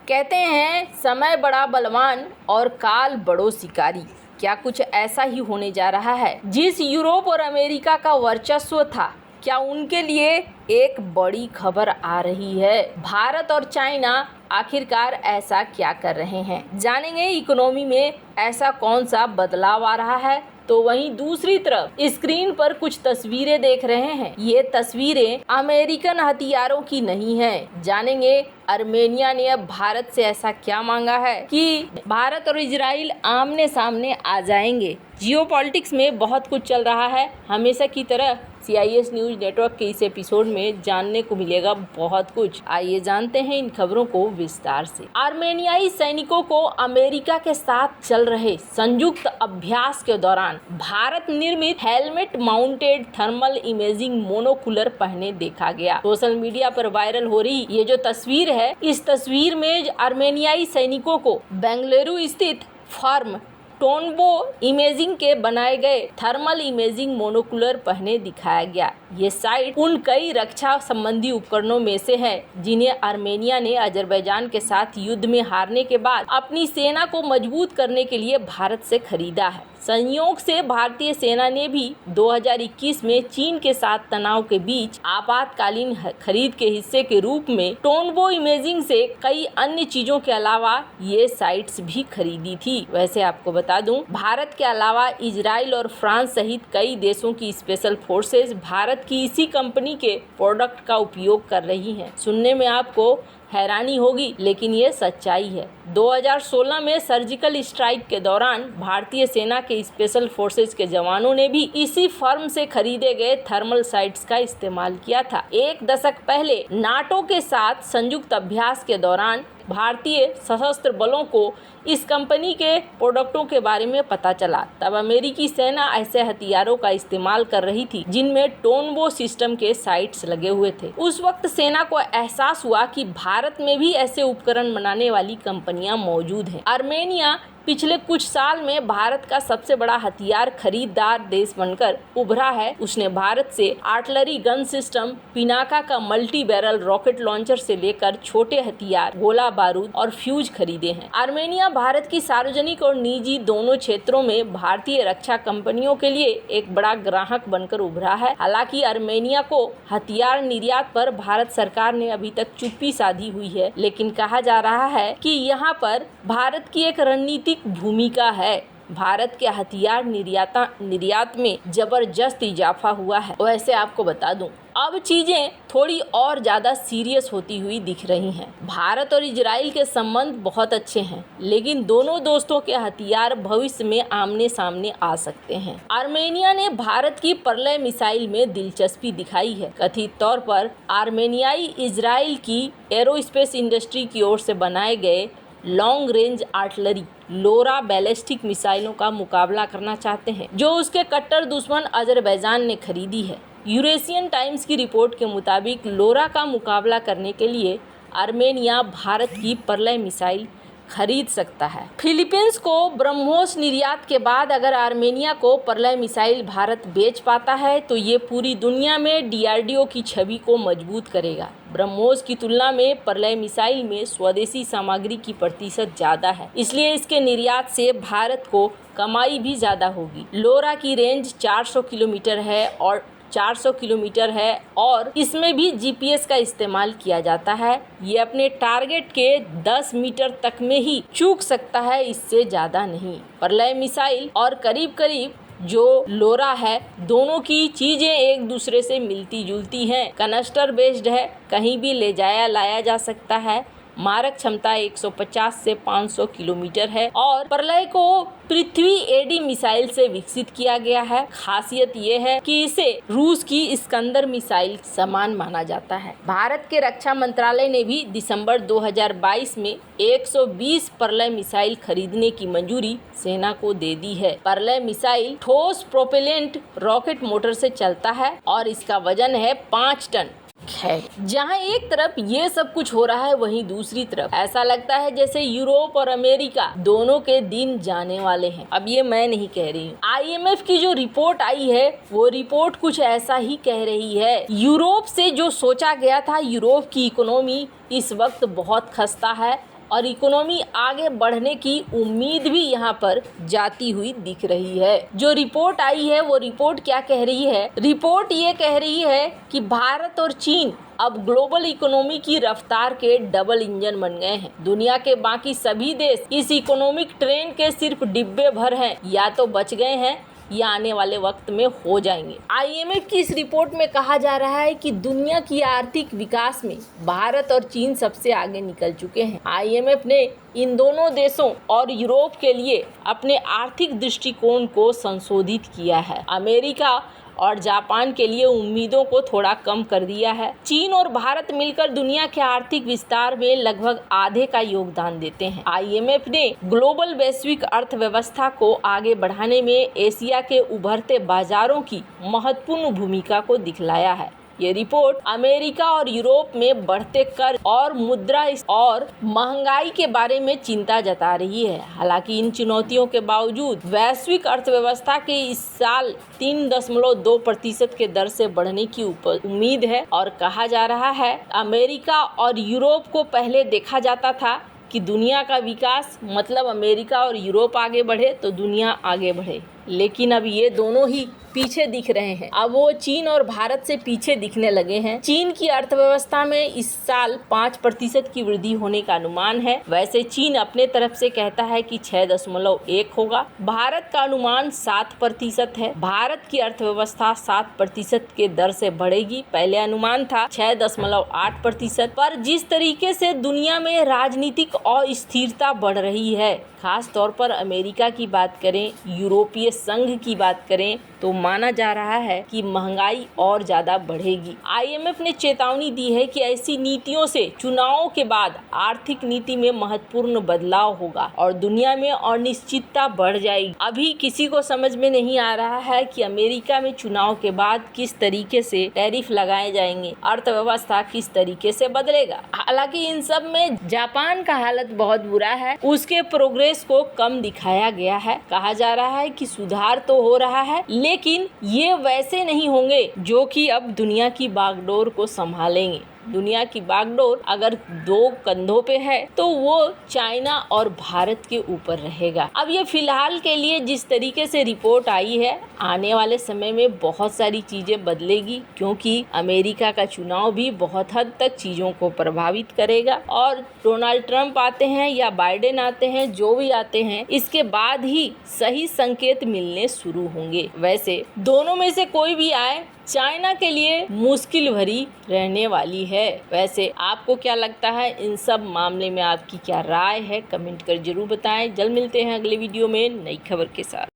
कहते हैं समय बड़ा बलवान और काल बड़ो शिकारी। क्या कुछ ऐसा ही होने जा रहा है? जिस यूरोप और अमेरिका का वर्चस्व था, क्या उनके लिए एक बड़ी खबर आ रही है? भारत और चाइना आखिरकार ऐसा क्या कर रहे हैं? जानेंगे इकोनॉमी में ऐसा कौन सा बदलाव आ रहा है। तो वहीं दूसरी तरफ स्क्रीन पर कुछ तस्वीरें देख रहे हैं। ये तस्वीरें अमेरिकन हथियारों की नहीं हैं। जानेंगे आर्मेनिया ने अब भारत से ऐसा क्या मांगा है कि भारत और इजराइल आमने सामने आ जाएंगे। जियोपॉलिटिक्स में बहुत कुछ चल रहा है। हमेशा की तरह CIS न्यूज नेटवर्क के इस एपिसोड में जानने को मिलेगा बहुत कुछ। आइए जानते हैं इन खबरों को विस्तार से। आर्मेनियाई सैनिकों को अमेरिका के साथ चल रहे संयुक्त अभ्यास के दौरान भारत निर्मित helmet mounted thermal imaging monocular पहने देखा गया। सोशल मीडिया पर वायरल हो रही ये जो तस्वीर है, इस तस्वीर में आर्मेनियाई सैनिकों को बेंगलुरु स्थित फर्म टोनबो इमेजिंग के बनाए गए थर्मल इमेजिंग मोनोकुलर पहने दिखाया गया। ये साइट उन कई रक्षा संबंधी उपकरणों में से है जिन्हें आर्मेनिया ने अजरबैजान के साथ युद्ध में हारने के बाद अपनी सेना को मजबूत करने के लिए भारत से खरीदा है। संयोग से भारतीय सेना ने भी 2021 में चीन के साथ तनाव के बीच आपातकालीन खरीद के हिस्से के रूप में टोनबो इमेजिंग से कई अन्य चीजों के अलावा ये साइट्स भी खरीदी थी। वैसे आपको बता दूं, भारत के अलावा इजराइल और फ्रांस सहित कई देशों की स्पेशल फोर्सेस भारत की इसी कंपनी के प्रोडक्ट का उपयोग कर रही हैं। सुनने में आपको हैरानी होगी, लेकिन ये सच्चाई है। 2016 में सर्जिकल स्ट्राइक के दौरान भारतीय सेना के स्पेशल फोर्सेस के जवानों ने भी इसी फर्म से खरीदे गए थर्मल साइट्स का इस्तेमाल किया था। एक दशक पहले नाटो के साथ संयुक्त अभ्यास के दौरान भारतीय सशस्त्र बलों को इस कंपनी के प्रोडक्टों के बारे में पता चला। तब अमेरिकी सेना ऐसे हथियारों का इस्तेमाल कर रही थी जिनमें टोनबो सिस्टम के साइट्स लगे हुए थे। उस वक्त सेना को एहसास हुआ कि भारत में भी ऐसे उपकरण बनाने वाली कंपनियां मौजूद हैं। आर्मेनिया पिछले कुछ साल में भारत का सबसे बड़ा हथियार खरीदार देश बनकर उभरा है। उसने भारत से आर्टिलरी गन सिस्टम, पिनाका का मल्टी बैरल रॉकेट लॉन्चर से लेकर छोटे हथियार, गोला बारूद और फ्यूज खरीदे हैं। आर्मेनिया भारत की सार्वजनिक और निजी दोनों क्षेत्रों में भारतीय रक्षा कंपनियों के लिए एक बड़ा ग्राहक बनकर उभरा है। हालांकि आर्मेनिया को हथियार निर्यात पर भारत सरकार ने अभी तक चुप्पी साधी हुई है, लेकिन कहा जा रहा है कि यहाँ पर भारत की एक रणनीतिक भूमिका है। भारत के हथियार निर्यात में जबरदस्त इजाफा हुआ है। वैसे आपको बता दूं, अब चीजें थोड़ी और ज्यादा सीरियस होती हुई दिख रही हैं। भारत और इजराइल के संबंध बहुत अच्छे हैं, लेकिन दोनों दोस्तों के हथियार भविष्य में आमने सामने आ सकते हैं। आर्मेनिया ने भारत की परलय मिसाइल में दिलचस्पी दिखाई है। कथित तौर पर आर्मेनियाई इजराइल की एरोस्पेस इंडस्ट्री की ओर से बनाए गए लॉन्ग रेंज आर्टिलरी लोरा बैलिस्टिक मिसाइलों का मुकाबला करना चाहते हैं, जो उसके कट्टर दुश्मन अजरबैजान ने खरीदी है। यूरेशियन टाइम्स की रिपोर्ट के मुताबिक लोरा का मुकाबला करने के लिए आर्मेनिया भारत की परलय मिसाइल खरीद सकता है। फिलीपींस को ब्रह्मोस निर्यात के बाद अगर आर्मेनिया को परलय मिसाइल भारत बेच पाता है तो ये पूरी दुनिया में DRDO की छवि को मजबूत करेगा। ब्रह्मोस की तुलना में परलय मिसाइल में स्वदेशी सामग्री की प्रतिशत ज्यादा है, इसलिए इसके निर्यात से भारत को कमाई भी ज्यादा होगी। लोरा की रेंज 400 किलोमीटर है और इसमें भी GPS का इस्तेमाल किया जाता है। ये अपने टारगेट के 10 मीटर तक में ही चूक सकता है, इससे ज्यादा नहीं। परलय मिसाइल और करीब जो लोरा है, दोनों की चीजें एक दूसरे से मिलती जुलती हैं। कनस्टर बेस्ड है, कहीं भी ले जाया लाया जा सकता है। मारक क्षमता 150 से 500 किलोमीटर है और परलय को पृथ्वी एडी मिसाइल से विकसित किया गया है। खासियत ये है कि इसे रूस की इस्कंदर मिसाइल समान माना जाता है। भारत के रक्षा मंत्रालय ने भी दिसंबर 2022 में 120 परलय मिसाइल खरीदने की मंजूरी सेना को दे दी है। परलय मिसाइल ठोस प्रोपेलेंट रॉकेट मोटर से चलता है और इसका वजन है 5 टन। है जहां एक तरफ ये सब कुछ हो रहा है, वहीं दूसरी तरफ ऐसा लगता है जैसे यूरोप और अमेरिका दोनों के दिन जाने वाले हैं। अब ये मैं नहीं कह रही हूँ, IMF की जो रिपोर्ट आई है वो रिपोर्ट कुछ ऐसा ही कह रही है। यूरोप से जो सोचा गया था, यूरोप की इकोनॉमी इस वक्त बहुत खस्ता है और इकोनॉमी आगे बढ़ने की उम्मीद भी यहाँ पर जाती हुई दिख रही है। जो रिपोर्ट आई है वो रिपोर्ट क्या कह रही है? रिपोर्ट ये कह रही है कि भारत और चीन अब ग्लोबल इकोनॉमी की रफ्तार के डबल इंजन बन गए हैं। दुनिया के बाकी सभी देश इस इकोनॉमिक ट्रेन के सिर्फ डिब्बे भर हैं, या तो बच गए हैं या आने वाले वक्त में हो जाएंगे। IMF की इस रिपोर्ट में कहा जा रहा है कि दुनिया की आर्थिक विकास में भारत और चीन सबसे आगे निकल चुके हैं। IMF ने इन दोनों देशों और यूरोप के लिए अपने आर्थिक दृष्टिकोण को संशोधित किया है। अमेरिका और जापान के लिए उम्मीदों को थोड़ा कम कर दिया है। चीन और भारत मिलकर दुनिया के आर्थिक विस्तार में लगभग आधे का योगदान देते हैं। IMF ने ग्लोबल वैश्विक अर्थव्यवस्था को आगे बढ़ाने में एशिया के उभरते बाजारों की महत्वपूर्ण भूमिका को दिखलाया है। ये रिपोर्ट अमेरिका और यूरोप में बढ़ते कर और मुद्रा और महंगाई के बारे में चिंता जता रही है। हालांकि इन चुनौतियों के बावजूद वैश्विक अर्थव्यवस्था के इस साल 3.2% के दर से बढ़ने की उम्मीद है और कहा जा रहा है अमेरिका और यूरोप को पहले देखा जाता था कि दुनिया का विकास मतलब अमेरिका और यूरोप आगे बढ़े तो दुनिया आगे बढ़े, लेकिन अब ये दोनों ही पीछे दिख रहे हैं। अब वो चीन और भारत से पीछे दिखने लगे हैं। चीन की अर्थव्यवस्था में इस साल 5% की वृद्धि होने का अनुमान है। वैसे चीन अपने तरफ से कहता है कि 6.1 होगा। भारत का अनुमान 7% है। भारत की अर्थव्यवस्था 7% के दर से बढ़ेगी। पहले अनुमान था 6.8%। पर जिस तरीके से दुनिया में राजनीतिक अस्थिरता बढ़ रही है, खास तौर पर अमेरिका की बात करें, यूरोपीय संघ की बात करें, तो माना जा रहा है कि महंगाई और ज़्यादा बढ़ेगी। IMF ने चेतावनी दी है कि ऐसी नीतियों से चुनावों के बाद आर्थिक नीति में महत्वपूर्ण बदलाव होगा और दुनिया में अनिश्चितता बढ़ जाएगी। अभी किसी को समझ में नहीं आ रहा है कि अमेरिका में चुनाव के बाद किस तरीके से टैरिफ लगाए जाएंगे, अर्थव्यवस्था किस तरीके से बदलेगा। हालांकि इन सब में जापान का हालत बहुत बुरा है, उसके प्रोग्रेस को कम दिखाया गया है। कहा जा रहा है कि सुधार तो हो रहा है, लेकिन ये वैसे नहीं होंगे जो कि अब दुनिया की बागडोर को संभालेंगे। दुनिया की बागडोर अगर दो कंधों पे है तो वो चाइना और भारत के ऊपर रहेगा। अब ये फिलहाल के लिए जिस तरीके से रिपोर्ट आई है, आने वाले समय में बहुत सारी चीजें बदलेगी, क्योंकि अमेरिका का चुनाव भी बहुत हद तक चीजों को प्रभावित करेगा और डोनाल्ड ट्रंप आते हैं या बाइडेन आते हैं, जो भी आते हैं, इसके बाद ही सही संकेत मिलने शुरू होंगे। वैसे दोनों में से कोई भी आए, चाइना के लिए मुश्किल भरी रहने वाली है। वैसे आपको क्या लगता है, इन सब मामले में आपकी क्या राय है, कमेंट कर जरूर बताएं। जल्द मिलते हैं अगले वीडियो में नई खबर के साथ।